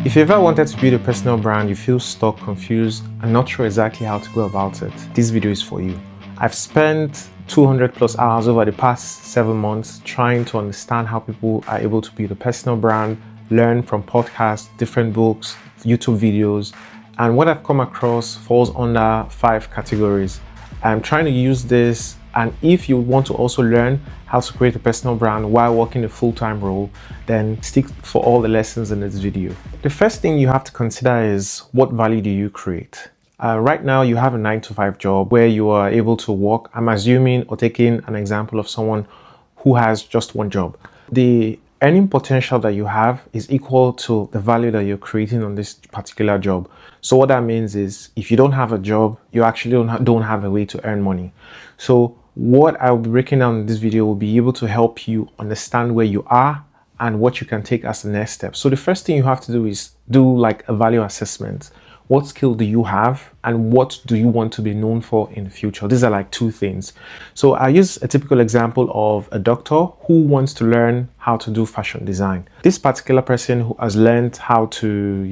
If you ever wanted to build a personal brand, you feel stuck, confused, and not sure exactly how to go about it, this video is for you. I've spent 200 plus hours over the past 7 months trying to understand how people are able to build a personal brand, learn from podcasts, different books, YouTube videos, and what I've come across falls under 5 categories. I'm trying to use this, and if you want to also learn how to create a personal brand while working a full-time role, then stick for all the lessons in this video. The first thing you have to consider is, what value do you create? Right now, you have a 9-to-5 job where you are able to work. I'm assuming or taking an example of someone who has just one job. The earning potential that you have is equal to the value that you're creating on this particular job. So what that means is, if you don't have a job, you actually don't have a way to earn money. So what I'll be breaking down in this video will be able to help you understand where you are and what you can take as the next step. So the first thing you have to do is do like a value assessment. What skill do you have and what do you want to be known for in the future? These are like 2 things. So I use a typical example of a doctor who wants to learn how to do fashion design. This particular person who has learned how to,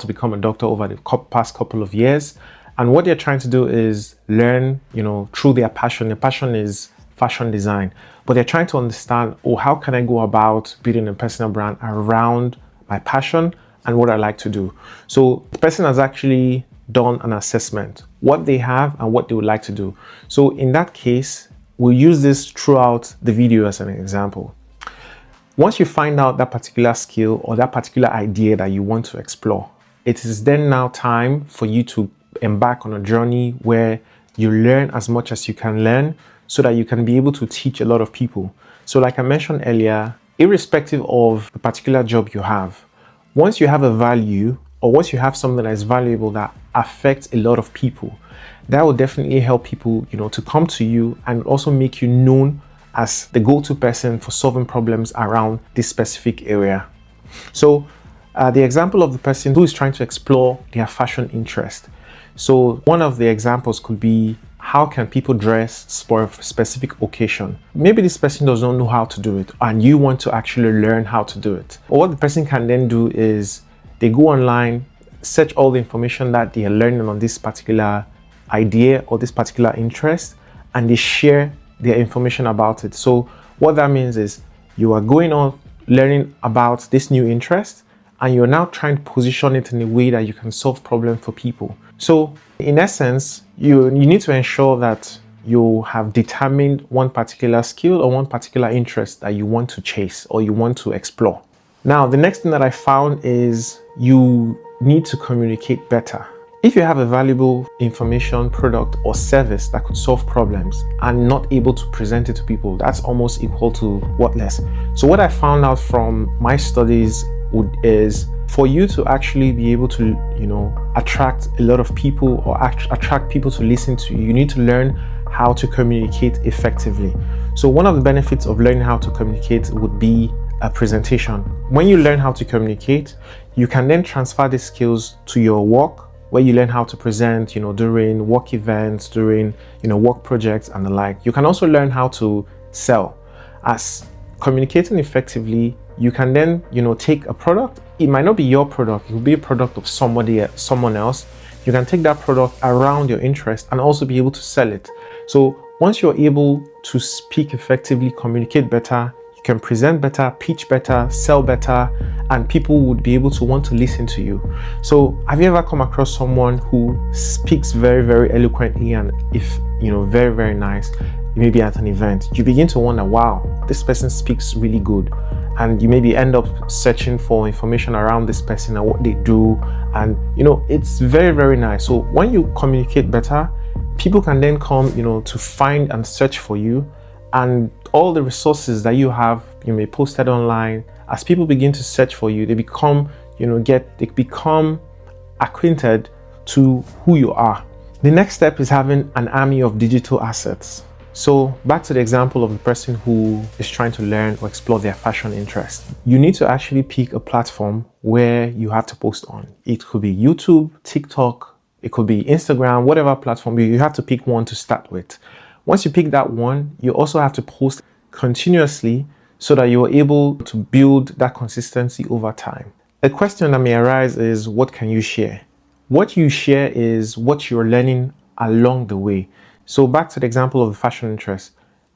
become a doctor over the past couple of years. And what they're trying to do is learn, through their passion. Their passion is fashion design, but they're trying to understand, how can I go about building a personal brand around my passion and what I like to do. So the person has actually done an assessment, what they have and what they would like to do. So in that case, we'll use this throughout the video as an example. Once you find out that particular skill or that particular idea that you want to explore, it is then now time for you to embark on a journey where you learn as much as you can learn so that you can be able to teach a lot of people. So like I mentioned earlier, irrespective of the particular job you have, once you have a value or once you have something that is valuable that affects a lot of people, that will definitely help people, to come to you and also make you known as the go-to person for solving problems around this specific area. So the example of the person who is trying to explore their fashion interest. So one of the examples could be, how can people dress for a specific occasion? Maybe this person does not know how to do it and you want to actually learn how to do it. Or what the person can then do is they go online, search all the information that they are learning on this particular idea or this particular interest, and they share their information about it. So what that means is, you are going on learning about this new interest and you're now trying to position it in a way that you can solve problems for people. So in essence, you need to ensure that you have determined one particular skill or one particular interest that you want to chase or you want to explore. Now, the next thing that I found is you need to communicate better. If you have a valuable information, product, or service that could solve problems and not able to present it to people, that's almost equal to worthless. So what I found out from my studies is, for you to actually be able to, attract a lot of people or attract people to listen to you, you need to learn how to communicate effectively. So one of the benefits of learning how to communicate would be a presentation. When you learn how to communicate, you can then transfer these skills to your work, where you learn how to present, during work events, during, work projects and the like. You can also learn how to sell. As communicating effectively, you can then, take a product. It might not be your product, it will be a product of someone else. You can take that product around your interest and also be able to sell it. So once you're able to speak effectively, communicate better, you can present better, pitch better, sell better, and people would be able to want to listen to you. So have you ever come across someone who speaks very, very eloquently and very, very nice? Maybe at an event, you begin to wonder, wow, this person speaks really good. And you maybe end up searching for information around this person and what they do. And, it's very, very nice. So when you communicate better, people can then come, to find and search for you. And all the resources that you have, you may post it online. As people begin to search for you, they become, become acquainted to who you are. The next step is having an army of digital assets. So back to the example of the person who is trying to learn or explore their fashion interest. You need to actually pick a platform where you have to post on. It could be YouTube, TikTok, it could be Instagram, whatever platform. You have to pick one to start with. Once you pick that one, you also have to post continuously so that you're able to build that consistency over time. A question that may arise is, what can you share? What you share is what you're learning along the way. So back to the example of the fashion interest.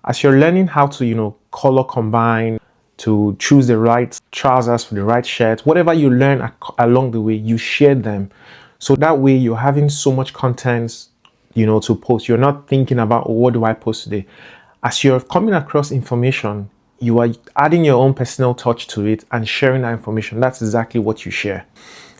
As you're learning how to, color combine, to choose the right trousers for the right shirt, whatever you learn along the way, you share them. So that way you're having so much content, to post. You're not thinking about, oh, what do I post today? As you're coming across information, you are adding your own personal touch to it and sharing that information. That's exactly what you share.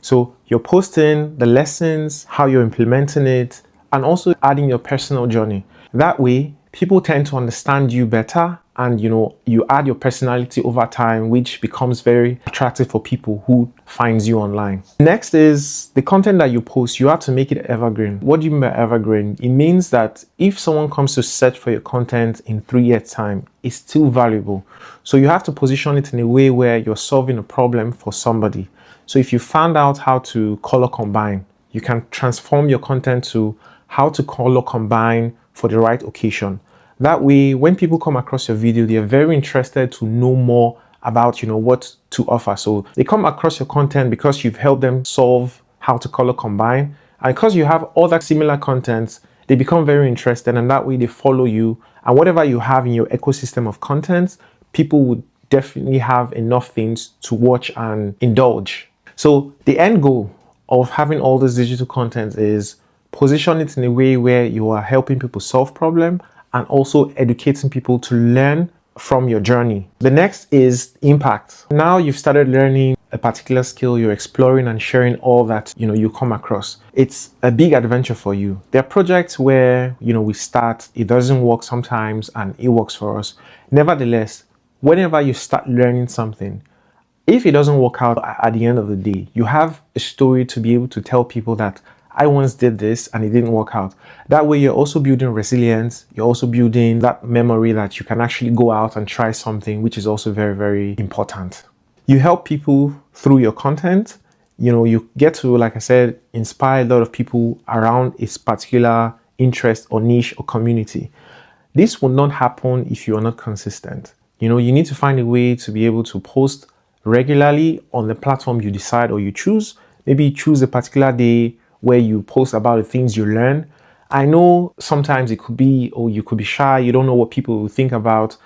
So you're posting the lessons, how you're implementing it, and also adding your personal journey. That way, people tend to understand you better, and you add your personality over time, which becomes very attractive for people who finds you online. Next is the content that you post. You have to make it evergreen. What do you mean by evergreen? It means that if someone comes to search for your content in 3 years time, it's still valuable. So you have to position it in a way where you're solving a problem for somebody. So if you found out how to color combine, you can transform your content to how to color combine for the right occasion. That way, when people come across your video, they're very interested to know more about, what to offer. So they come across your content because you've helped them solve how to color combine. And because you have other similar contents, they become very interested, and that way they follow you. And whatever you have in your ecosystem of content, people would definitely have enough things to watch and indulge. So the end goal of having all this digital content is position it in a way where you are helping people solve problems and also educating people to learn from your journey. The next is impact. Now you've started learning a particular skill, you're exploring and sharing all that you come across. It's a big adventure for you. There are projects where we start, it doesn't work sometimes, and it works for us. Nevertheless, whenever you start learning something, if it doesn't work out at the end of the day, you have a story to be able to tell people that I once did this and it didn't work out. That way you're also building resilience. You're also building that memory that you can actually go out and try something, which is also very, very important. You help people through your content. You get to, like I said, inspire a lot of people around a particular interest or niche or community. This will not happen if you are not consistent. You need to find a way to be able to post regularly on the platform you decide or you choose. Maybe you choose a particular day where you post about the things you learn. I know sometimes it could be, or you could be shy, you don't know what people will think about.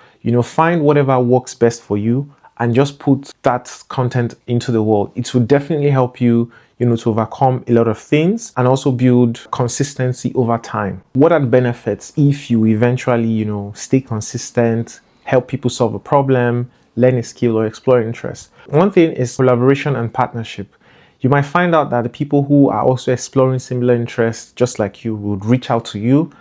Find whatever works best for you and just put that content into the world. It will definitely help you, to overcome a lot of things and also build consistency over time. What are the benefits if you eventually, stay consistent, help people solve a problem, learn a skill, or explore interest? One thing is collaboration and partnership. You might find out that the people who are also exploring similar interests, just like you, would reach out to you,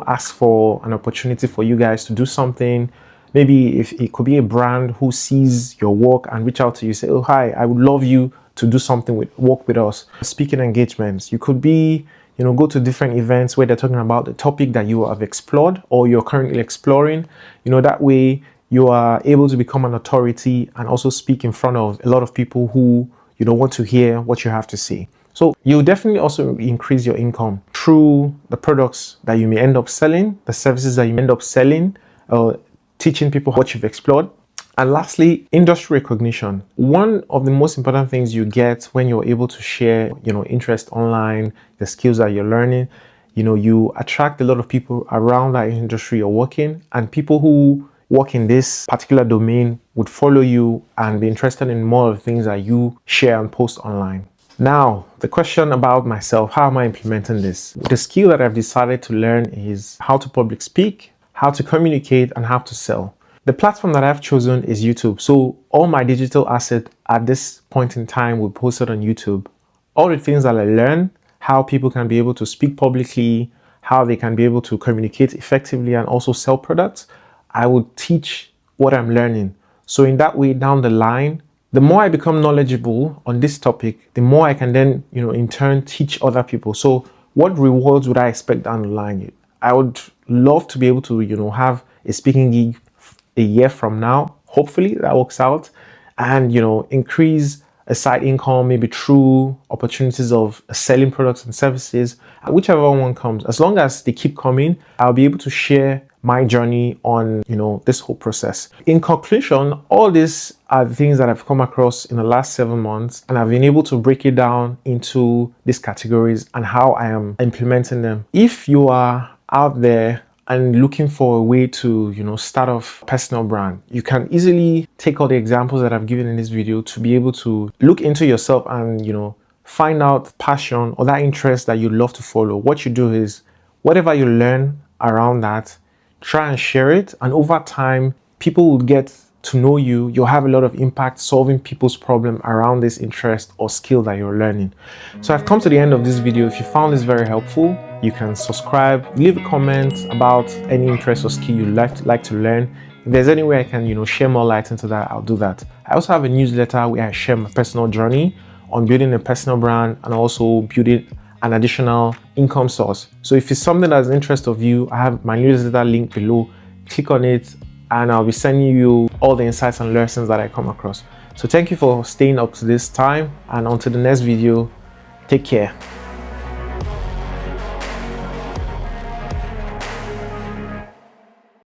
ask for an opportunity for you guys to do something. Maybe if it could be a brand who sees your work and reach out to you, say, oh, hi, I would love you to do something work with us. Speaking engagements, you could be, go to different events where they're talking about the topic that you have explored or you're currently exploring. That way you are able to become an authority and also speak in front of a lot of people who want to hear what you have to say. So you'll definitely also increase your income through the products that you may end up selling, the services that you may end up selling, teaching people what you've explored. And lastly, industry recognition. One of the most important things you get when you're able to share, interest online, the skills that you're learning, you attract a lot of people around that industry you're working, and people who work in this particular domain would follow you and be interested in more of the things that you share and post online. Now, the question about myself, how am I implementing this? The skill that I've decided to learn is how to public speak, how to communicate, and how to sell. The platform that I've chosen is YouTube. So all my digital assets at this point in time will be posted on YouTube. All the things that I learn, how people can be able to speak publicly, how they can be able to communicate effectively and also sell products, I will teach what I'm learning. So in that way, down the line, the more I become knowledgeable on this topic, the more I can then, in turn teach other people. So what rewards would I expect down the line? I would love to be able to, have a speaking gig a year from now. Hopefully that works out, and, increase a side income, maybe through opportunities of selling products and services, whichever one comes. As long as they keep coming, I'll be able to share my journey on, this whole process. In conclusion, all these are the things that I've come across in the last 7 months, and I've been able to break it down into these categories and how I am implementing them. If you are out there and looking for a way to, start off a personal brand, you can easily take all the examples that I've given in this video to be able to look into yourself and, find out passion or that interest that you love to follow. What you do is, whatever you learn around that, try and share it. And over time, people will get to know you. You'll have a lot of impact solving people's problem around this interest or skill that you're learning. So I've come to the end of this video. If you found this very helpful, you can subscribe, leave a comment about any interest or skill you'd like to learn. If there's any way I can, share more light into that, I'll do that. I also have a newsletter where I share my personal journey on building a personal brand and also building an additional income source. So if it's something that's an interest of you, I have my newsletter link below. Click on it and I'll be sending you all the insights and lessons that I come across. So thank you for staying up to this time, and until the next video, take care.